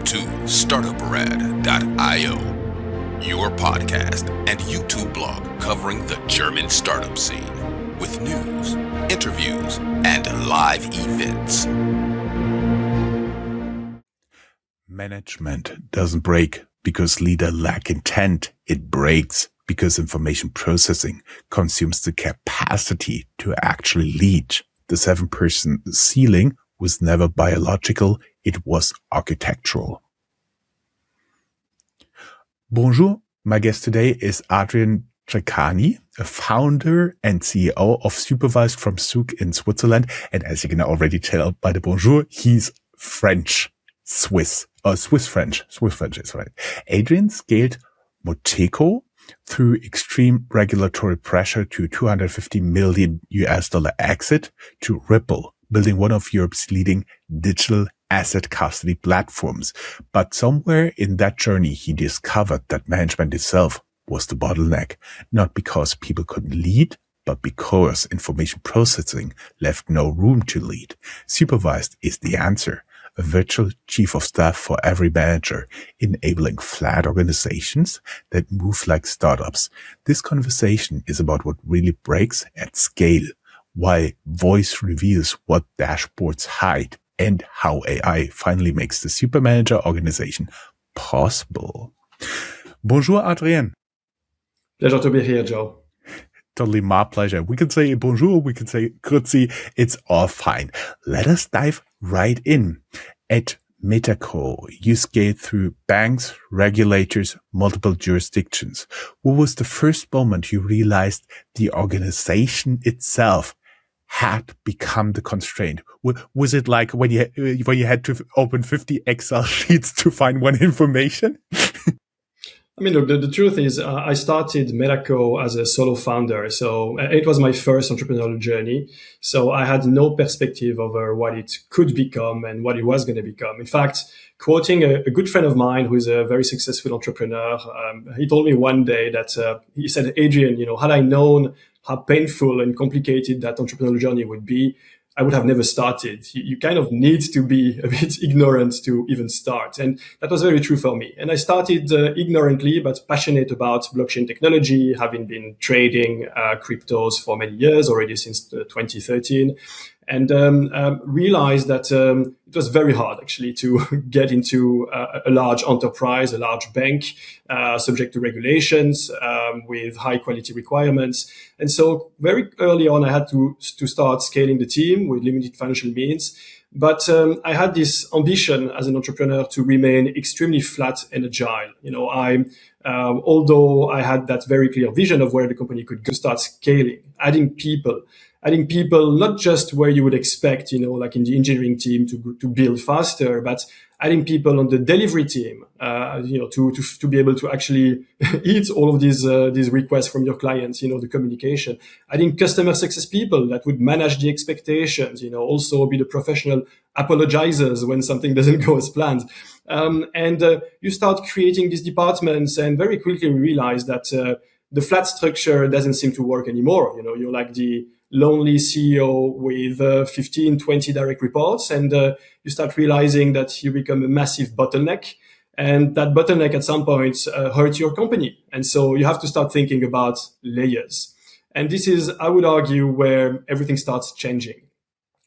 to Startuprad.io, your podcast and YouTube blog covering the German startup scene with news, interviews, and live events. Management doesn't break because leaders lack intent. It breaks because information processing consumes the capacity to actually lead. The 7-person ceiling was never biological, it was architectural. Bonjour, my guest today is Adrien Treccani, a founder and CEO of Supervised from Zug in Switzerland. And as you can already tell by the bonjour, he's Swiss French is right. Adrien scaled Metaco through extreme regulatory pressure to $250 million exit to Ripple, building one of Europe's leading digital asset custody platforms. But somewhere in that journey, he discovered that management itself was the bottleneck, not because people couldn't lead, but because information processing left no room to lead. Supervised is the answer. A virtual chief of staff for every manager, enabling flat organizations that move like startups. This conversation is about what really breaks at scale, why voice reveals what dashboards hide, and how AI finally makes the super manager organization possible. Bonjour, Adrien. Pleasure to be here, Joe. Totally my pleasure. We can say bonjour, we can say grüezi, it's all fine. Let us dive right in. At Metaco, you scaled through banks, regulators, multiple jurisdictions. What was the first moment you realized the organization itself had become the constraint? Was it like when you had to open 50 Excel sheets to find one information? I mean, look, the truth is I started Metaco as a solo founder. So it was my first entrepreneurial journey. So I had no perspective over what it could become and what it was going to become. In fact, quoting a good friend of mine who is a very successful entrepreneur, he told me one day that he said, Adrien, had I known how painful and complicated that entrepreneurial journey would be, I would have never started. You kind of need to be a bit ignorant to even start. And that was very true for me. And I started ignorantly, but passionate about blockchain technology, having been trading cryptos for many years, already since 2013. And realized that it was very hard, actually, to get into a large enterprise, a large bank, subject to regulations, with high quality requirements. And so very early on, I had to start scaling the team with limited financial means. But I had this ambition as an entrepreneur to remain extremely flat and agile. Although I had that very clear vision of where the company could go, start scaling, adding people, not just where you would expect, like in the engineering team to build faster, but adding people on the delivery team, to be able to actually eat all of these requests from your clients, the communication, adding customer success people that would manage the expectations, also be the professional apologizers when something doesn't go as planned. You start creating these departments and very quickly realize that the flat structure doesn't seem to work anymore. You're like the lonely CEO with 15, 20 direct reports, and you start realizing that you become a massive bottleneck, and that bottleneck at some point hurts your company. And so you have to start thinking about layers. And this is, I would argue, where everything starts changing.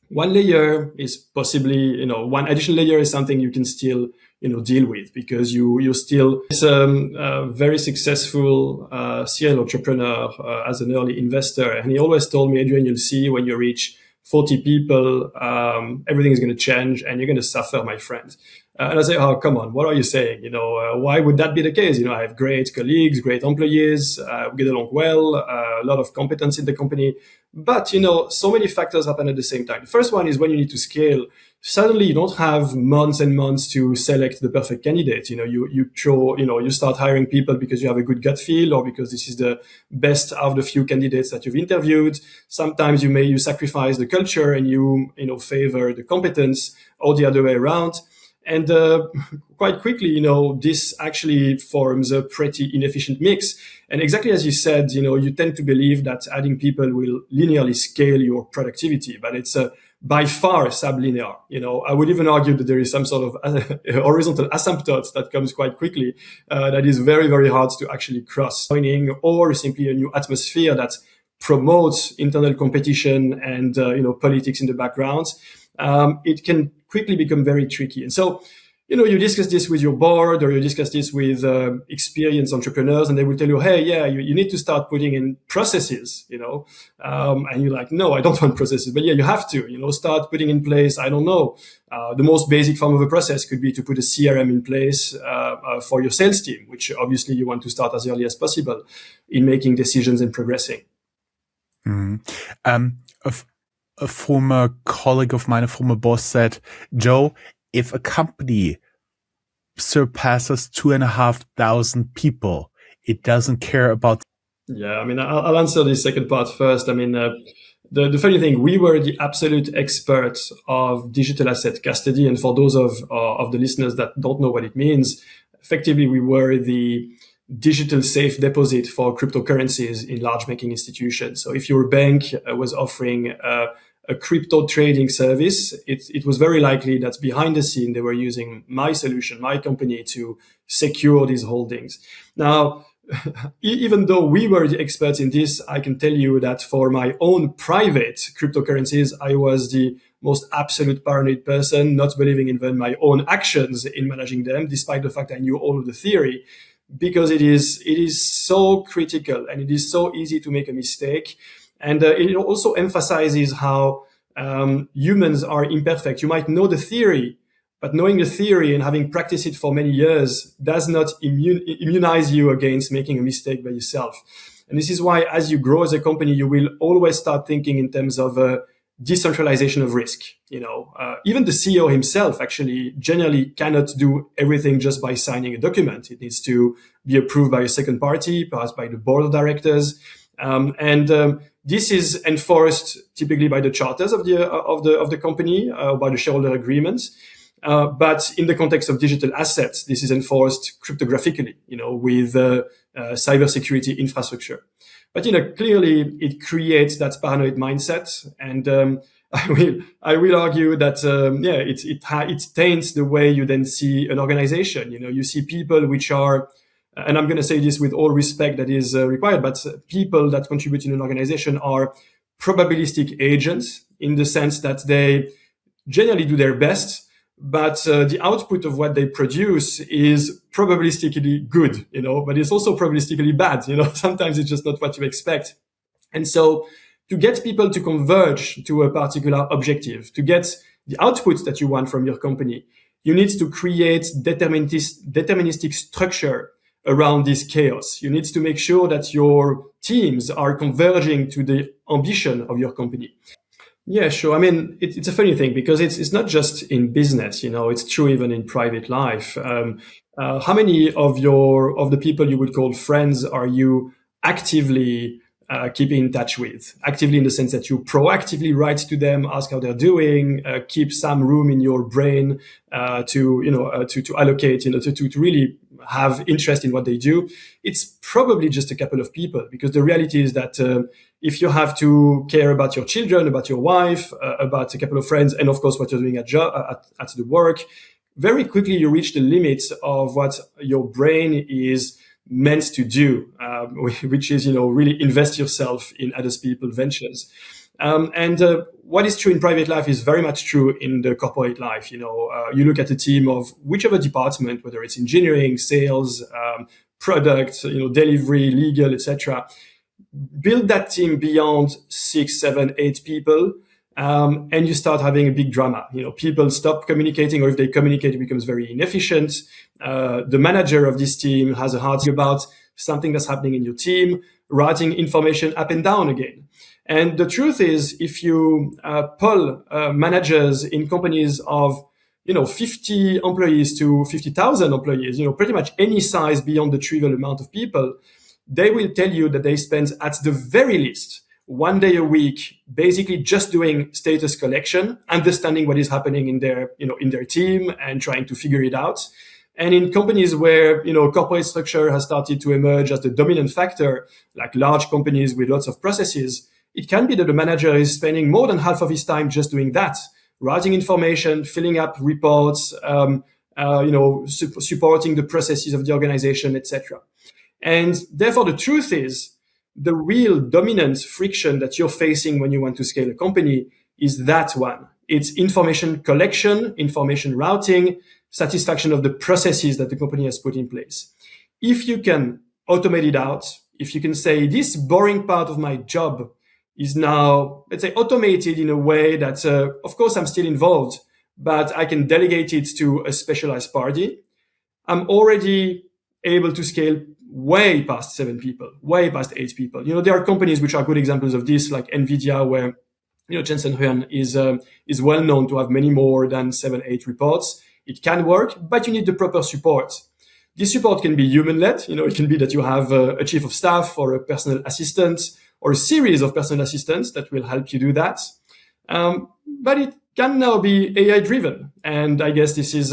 One layer is possibly, one additional layer is something you can still, deal with, because you're still a very successful serial entrepreneur as an early investor. And he always told me, Adrien, you'll see when you reach 40 people, everything is going to change and you're going to suffer, my friend. And I say, oh, come on, what are you saying? Why would that be the case? I have great colleagues, great employees, we get along well, a lot of competence in the company. But, so many factors happen at the same time. The first one is when you need to scale, suddenly you don't have months and months to select the perfect candidate. You start hiring people because you have a good gut feel or because this is the best out of the few candidates that you've interviewed. Sometimes you sacrifice the culture and you favor the competence or the other way around. And quite quickly, this actually forms a pretty inefficient mix. And exactly as you said, you tend to believe that adding people will linearly scale your productivity, but it's by far sublinear. I would even argue that there is some sort of horizontal asymptote that comes quite quickly that is very, very hard to actually cross. Or simply a new atmosphere that promotes internal competition and politics in the background. It can quickly become very tricky. And so, you discuss this with your board or you discuss this with experienced entrepreneurs, and they will tell you, hey, yeah, you need to start putting in processes, and you're like, no, I don't want processes. But yeah, you have to, start putting in place, I don't know, the most basic form of a process could be to put a CRM in place for your sales team, which obviously you want to start as early as possible in making decisions and progressing. Mm-hmm. A former colleague of mine, a former boss said, Joe, if a company surpasses 2,500 people, it doesn't care about. Yeah, I'll answer the second part first. The funny thing, we were the absolute experts of digital asset custody. And for those of the listeners that don't know what it means, effectively, we were the digital safe deposit for cryptocurrencies in large banking institutions. So if your bank was offering a crypto trading service, it was very likely that behind the scene, they were using my solution, my company, to secure these holdings. Now, even though we were the experts in this, I can tell you that for my own private cryptocurrencies, I was the most absolute paranoid person, not believing in my own actions in managing them, despite the fact I knew all of the theory, because it is so critical and it is so easy to make a mistake. And it also emphasizes how humans are imperfect. You might know the theory, but knowing the theory and having practiced it for many years does not immunize you against making a mistake by yourself. And this is why, as you grow as a company, you will always start thinking in terms of decentralization of risk. Even the CEO himself actually generally cannot do everything just by signing a document. It needs to be approved by a second party, perhaps by the board of directors. This is enforced typically by the charters of the company, by the shareholder agreements. But in the context of digital assets, this is enforced cryptographically, with cybersecurity infrastructure. But clearly it creates that paranoid mindset, and I will argue that it taints the way you then see an organization. You see people which are, and I'm going to say this with all respect that is required, but people that contribute in an organization are probabilistic agents in the sense that they generally do their best, but the output of what they produce is probabilistically good, but it's also probabilistically bad. Sometimes it's just not what you expect. And so to get people to converge to a particular objective, to get the output that you want from your company, you need to create deterministic structure around this chaos. You need to make sure that your teams are converging to the ambition of your company. Yeah, sure. It's a funny thing because it's not just in business, it's true even in private life. How many of the people you would call friends are you actively keeping in touch with? Actively in the sense that you proactively write to them, ask how they're doing, keep some room in your brain to allocate, to really have interest in what they do. It's probably just a couple of people, because the reality is that if you have to care about your children, about your wife, about a couple of friends, and of course what you're doing at the work, very quickly you reach the limits of what your brain is meant to do, which is, really invest yourself in other people's ventures. And what is true in private life is very much true in the corporate life. You look at a team of whichever department, whether it's engineering, sales, product, delivery, legal, etc. Build that team beyond 6, 7, 8 people. And you start having a big drama. People stop communicating, or if they communicate, it becomes very inefficient. The manager of this team has a hard time about something that's happening in your team, writing information up and down again. And the truth is, if you poll managers in companies of 50 employees to 50,000 employees, pretty much any size beyond the trivial amount of people, they will tell you that they spend at the very least one day a week, basically just doing status collection, understanding what is happening in their team and trying to figure it out. And in companies where, corporate structure has started to emerge as the dominant factor, like large companies with lots of processes, it can be that the manager is spending more than half of his time just doing that, writing information, filling up reports, supporting the processes of the organization, etc. And therefore, the truth is, the real dominant friction that you're facing when you want to scale a company is that one. It's information collection, information routing, satisfaction of the processes that the company has put in place. If you can automate it out, if you can say this boring part of my job is now, let's say, automated in a way that, of course, I'm still involved, but I can delegate it to a specialized party, I'm already able to scale way past 7 people, way past 8 people. There are companies which are good examples of this, like NVIDIA, where Jensen Huang is well known to have many more than 7, 8 reports. It can work, but you need the proper support. This support can be human-led. It can be that you have a chief of staff or a personal assistant or a series of personal assistants that will help you do that. But it can now be AI-driven. And I guess this is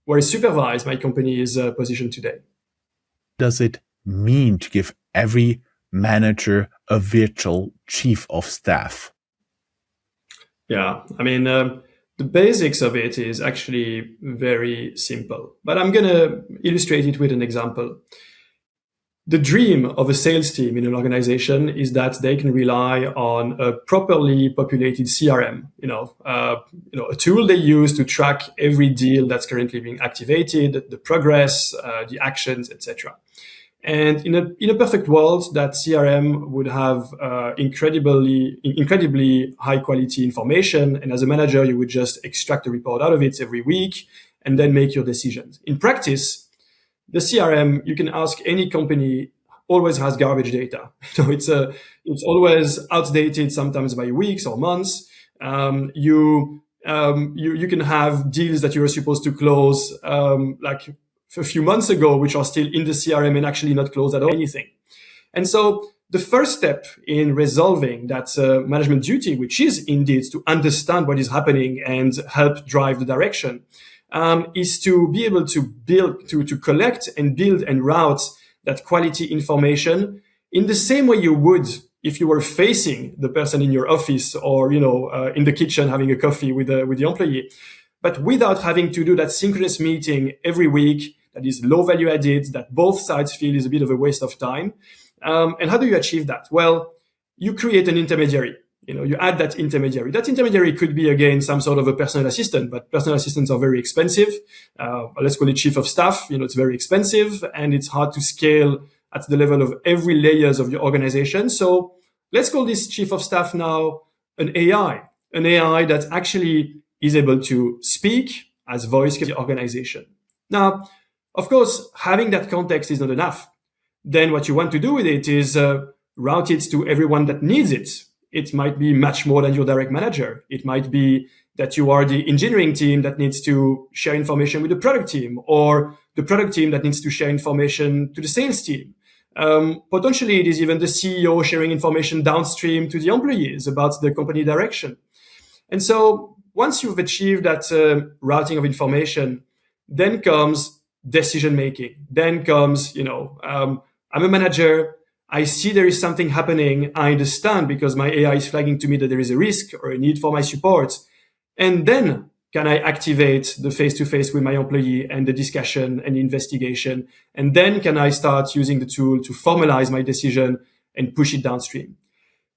where Supervised, my company, is positioned today. Does it mean to give every manager a virtual chief of staff? Yeah, the basics of it is actually very simple, but I'm going to illustrate it with an example. The dream of a sales team in an organization is that they can rely on a properly populated CRM, a tool they use to track every deal that's currently being activated, the progress, the actions, etc. And in a perfect world, that CRM would have incredibly high quality information. And as a manager, you would just extract a report out of it every week and then make your decisions. In practice, the CRM, you can ask any company, always has garbage data. It's always outdated, sometimes by weeks or months. You can have deals that you were supposed to close, like a few months ago, which are still in the CRM and actually not closed at all, anything. And so the first step in resolving that management duty, which is indeed to understand what is happening and help drive the direction, is to be able to build, to collect and build and route that quality information in the same way you would if you were facing the person in your office or, in the kitchen having a coffee with the employee, but without having to do that synchronous meeting every week that is low value added, that both sides feel is a bit of a waste of time. And how do you achieve that? Well, you create an intermediary. You add that intermediary. That intermediary could be, again, some sort of a personal assistant, but personal assistants are very expensive. Let's call it chief of staff. It's very expensive and it's hard to scale at the level of every layers of your organization. So let's call this chief of staff now an AI that actually is able to speak as voice to the organization. Now, of course, having that context is not enough. Then what you want to do with it is route it to everyone that needs it. It might be much more than your direct manager. It might be that you are the engineering team that needs to share information with the product team, or the product team that needs to share information to the sales team. Potentially, it is even the CEO sharing information downstream to the employees about the company direction. And so once you've achieved that routing of information, then comes decision making. Then comes, I'm a manager. I see there is something happening. I understand because my AI is flagging to me that there is a risk or a need for my support. And then can I activate the face-to-face with my employee and the discussion and the investigation? And then can I start using the tool to formalize my decision and push it downstream?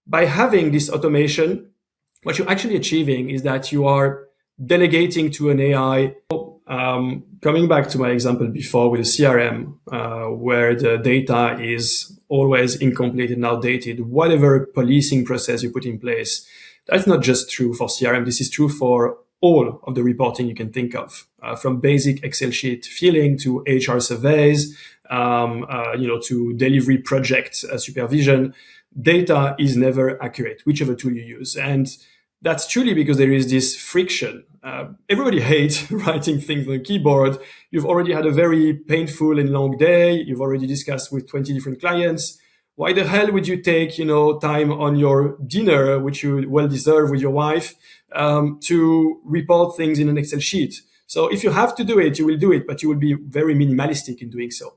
By having this automation, what you're actually achieving is that you are delegating to an AI. Coming back to my example before with the CRM, where the data is always incomplete and outdated, whatever policing process you put in place, that's not just true for CRM. This is true for all of the reporting you can think of, from basic Excel sheet filling to HR surveys, to delivery project supervision. Data is never accurate, whichever tool you use. And that's truly because there is this friction. Everybody hates writing things on a keyboard. You've already had a very painful and long day. You've already discussed with 20 different clients. Why the hell would you take, time on your dinner, which you well deserve with your wife, to report things in an Excel sheet? So if you have to do it, you will do it, but you will be very minimalistic in doing so.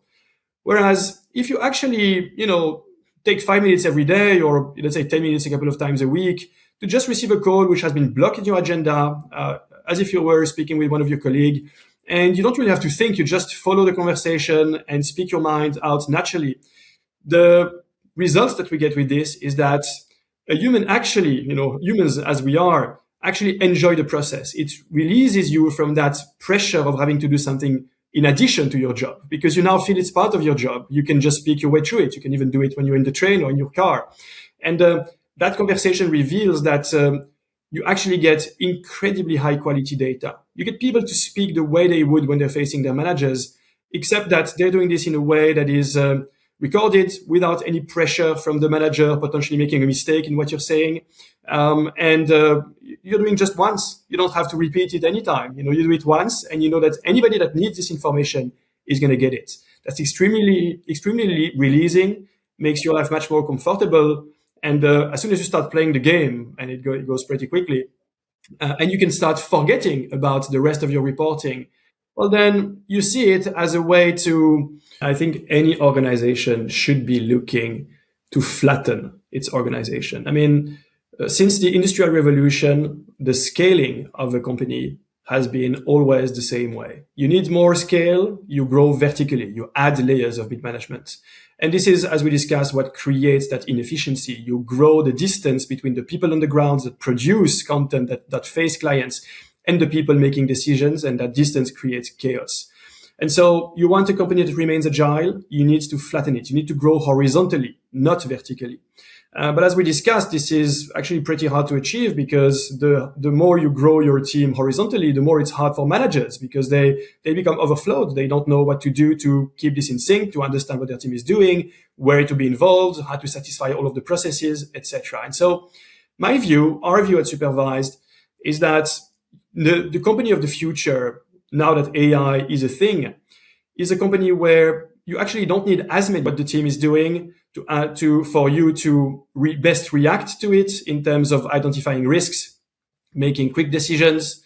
Whereas if you actually, take 5 minutes every day, or let's say 10 minutes a couple of times a week, to just receive a call which has been blocked in your agenda, as if you were speaking with one of your colleagues, and you don't really have to think, you just follow the conversation and speak your mind out naturally. The results that we get with this is that a human actually, humans as we are, actually enjoy the process. It releases you from that pressure of having to do something in addition to your job, because you now feel it's part of your job. You can just speak your way through it. You can even do it when you're in the train or in your car. And that conversation reveals that you actually get incredibly high quality data. You get people to speak the way they would when they're facing their managers, except that they're doing this in a way that is recorded without any pressure from the manager potentially making a mistake in what you're saying. And you're doing just once. You don't have to repeat it anytime. You do it once, and you know that anybody that needs this information is going to get it. That's extremely releasing, makes your life much more comfortable. And as soon as you start playing the game, and it goes pretty quickly, and you can start forgetting about the rest of your reporting, well, then you see it as a way to, I think any organization should be looking to flatten its organization. I mean, since the Industrial Revolution, the scaling of a company has been always the same way. You need more scale, you grow vertically, you add layers of mid-management. And this is, as we discussed, what creates that inefficiency. You grow the distance between the people on the ground that produce content, that face clients, and the people making decisions, and that distance creates chaos. And so you want a company that remains agile, you need to flatten it. You need to grow horizontally, not vertically. But as we discussed, this is actually pretty hard to achieve, because the more you grow your team horizontally, the more it's hard for managers, because they become overflowed. They don't know what to do to keep this in sync, to understand what their team is doing, where to be involved, how to satisfy all of the processes, etc. And so our view at Supervised is that the company of the future, now that AI is a thing, is a company where you actually don't need as many what the team is doing for you to best react to it in terms of identifying risks, making quick decisions,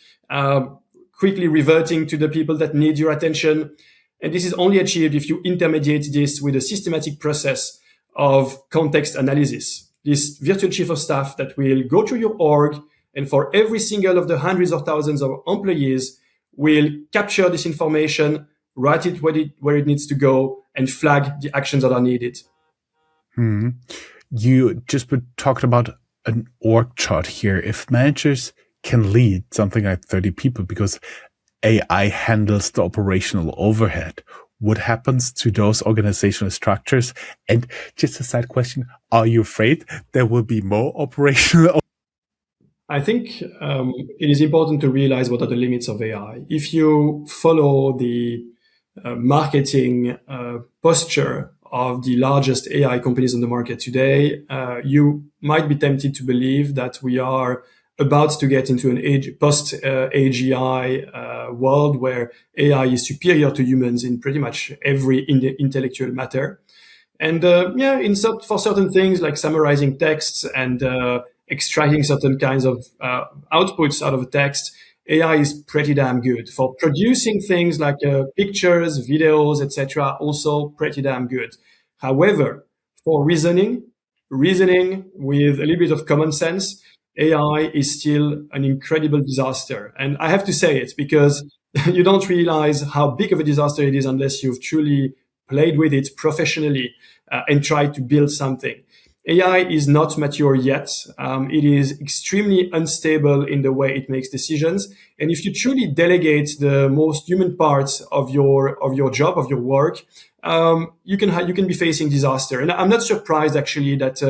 quickly reverting to the people that need your attention. And this is only achieved if you intermediate this with a systematic process of context analysis. This virtual chief of staff that will go through your org, and for every single of the hundreds of thousands of employees, will capture this information, write it where it needs to go, and flag the actions that are needed. You just talked about an org chart here. If managers can lead something like 30 people because AI handles the operational overhead, what happens to those organizational structures? And just a side question, are you afraid there will be more operational? I think it is important to realize what are the limits of AI. If you follow the marketing posture of the largest AI companies on the market today, you might be tempted to believe that we are about to get into an post-AGI world where AI is superior to humans in pretty much every intellectual matter. And for certain things like summarizing texts and extracting certain kinds of outputs out of a text, AI is pretty damn good. For producing things like pictures, videos, etc., also pretty damn good. However, for reasoning with a little bit of common sense, AI is still an incredible disaster. And I have to say it because you don't realize how big of a disaster it is unless you've truly played with it professionally and tried to build something. AI is not mature yet. It is extremely unstable in the way it makes decisions. And if you truly delegate the most human parts of your job, of your work, you can be facing disaster. And I'm not surprised actually that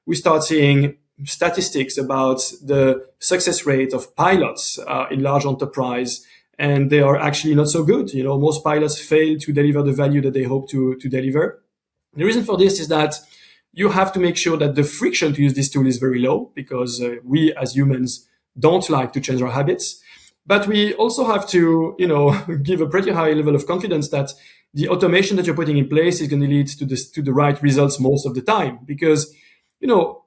we start seeing statistics about the success rate of pilots in large enterprise, and they are actually not so good. Most pilots fail to deliver the value that they hope to deliver. The reason for this is that you have to make sure that the friction to use this tool is very low, because we as humans don't like to change our habits. But we also have to, give a pretty high level of confidence that the automation that you're putting in place is going to lead to the right results most of the time, because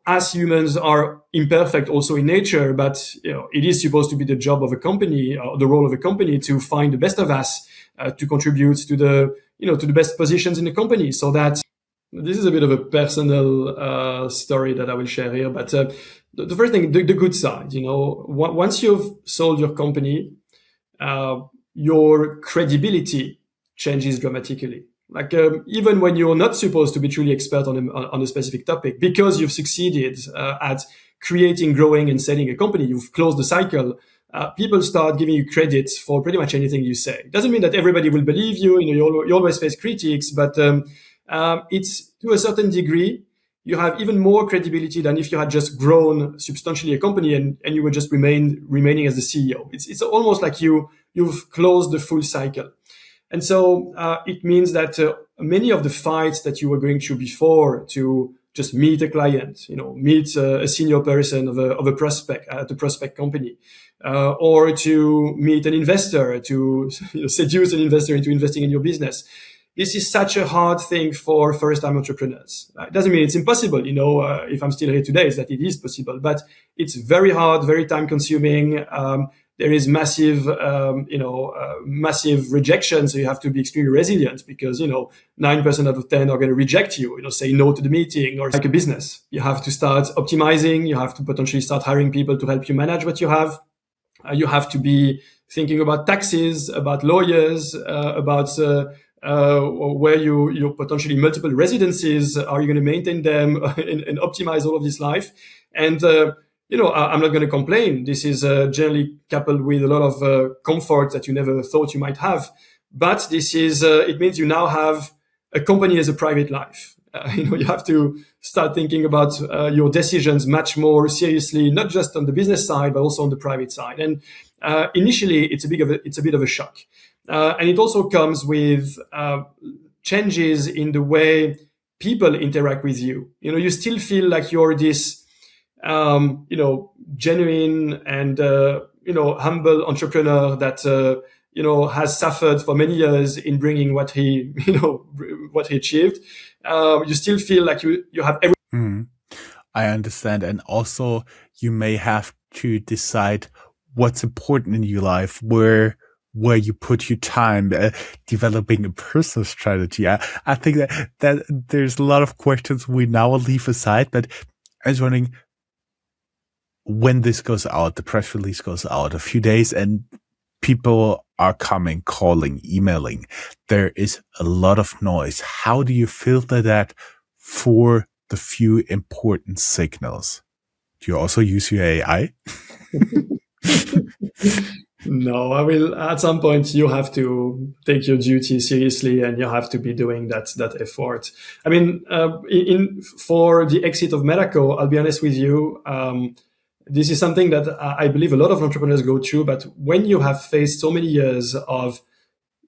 as humans are imperfect also in nature, but it is supposed to be the job of a company, or the role of a company, to find the best of us, to contribute to the best positions in the company. So that this is a bit of a personal story that I will share here. But the first thing, the good side, once you've sold your company, your credibility changes dramatically. Like even when you're not supposed to be truly expert on a specific topic, because you've succeeded at creating, growing, and selling a company, you've closed the cycle. People start giving you credit for pretty much anything you say. It doesn't mean that everybody will believe you. You always face critics, but it's to a certain degree, you have even more credibility than if you had just grown substantially a company and you were just remaining as the CEO. It's almost like you've closed the full cycle. And so it means that many of the fights that you were going through before to just meet a client, meet a senior person of a prospect at a prospect company, or to meet an investor, to seduce an investor into investing in your business. This is such a hard thing for first-time entrepreneurs. It doesn't mean it's impossible. If I'm still here today, is that it is possible, but it's very hard, very time-consuming. There is massive rejection. So you have to be extremely resilient, because, 9% out of 10 are going to reject you, say no to the meeting. Or like a business, you have to start optimizing. You have to potentially start hiring people to help you manage what you have. You have to be thinking about taxes, about lawyers, about where you potentially multiple residences. Are you going to maintain them and optimize all of this life? And, I'm not going to complain. This is generally coupled with a lot of comfort that you never thought you might have. But this is, it means you now have a company as a private life. You have to start thinking about your decisions much more seriously, not just on the business side, but also on the private side. And initially, it's a bit of a shock. And it also comes with changes in the way people interact with you. You still feel like you're this genuine and, humble entrepreneur that, has suffered for many years in bringing what he achieved. You still feel like you have everything. I understand. And also you may have to decide what's important in your life, where you put your time, developing a personal strategy. I think that there's a lot of questions we now leave aside, but I was wondering, when this goes out, the press release goes out, a few days, and people are coming, calling, emailing, there is a lot of noise. How do you filter that for the few important signals? Do you also use your AI? No, I will. At some point, you have to take your duty seriously, and you have to be doing that effort. I mean, for the exit of Metaco, I'll be honest with you. This is something that I believe a lot of entrepreneurs go through. But when you have faced so many years of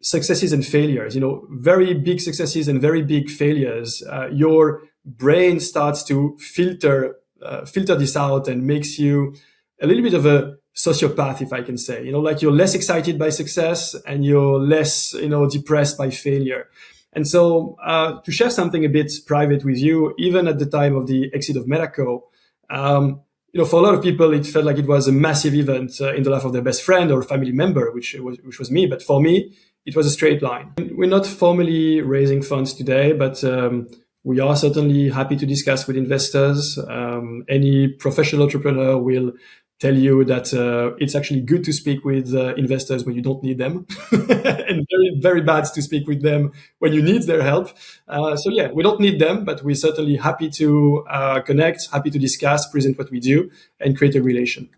successes and failures, very big successes and very big failures, your brain starts to filter this out and makes you a little bit of a sociopath, if I can say. Like you're less excited by success and you're less, depressed by failure. And so to share something a bit private with you, even at the time of the exit of Metaco, for a lot of people, it felt like it was a massive event in the life of their best friend or family member, which was me. But for me, it was a straight line. We're not formally raising funds today, but we are certainly happy to discuss with investors. Any professional entrepreneur will tell you that it's actually good to speak with investors when you don't need them, and very, very bad to speak with them when you need their help. So yeah, we don't need them, but we're certainly happy to connect, happy to discuss, present what we do, and create a relation.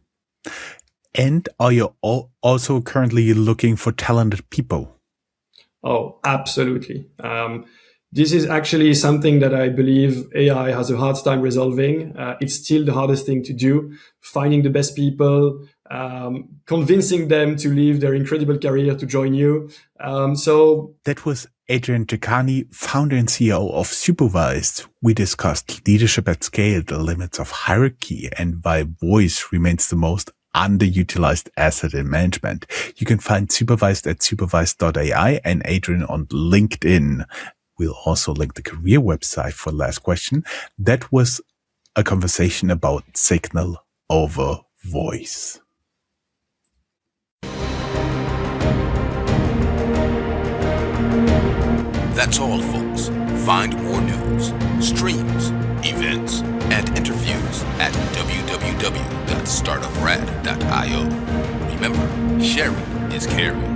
And are you also currently looking for talented people? Oh, absolutely. This is actually something that I believe AI has a hard time resolving. It's still the hardest thing to do, finding the best people, convincing them to leave their incredible career to join you. So that was Adrien Treccani, founder and CEO of Supervised. We discussed leadership at scale, the limits of hierarchy, and why voice remains the most underutilized asset in management. You can find Supervised at supervised.ai and Adrien on LinkedIn. We'll also link the career website for the last question. That was a conversation about signal over voice. That's all, folks. Find more news, streams, events, and interviews at www.startuprad.io. Remember, sharing is caring.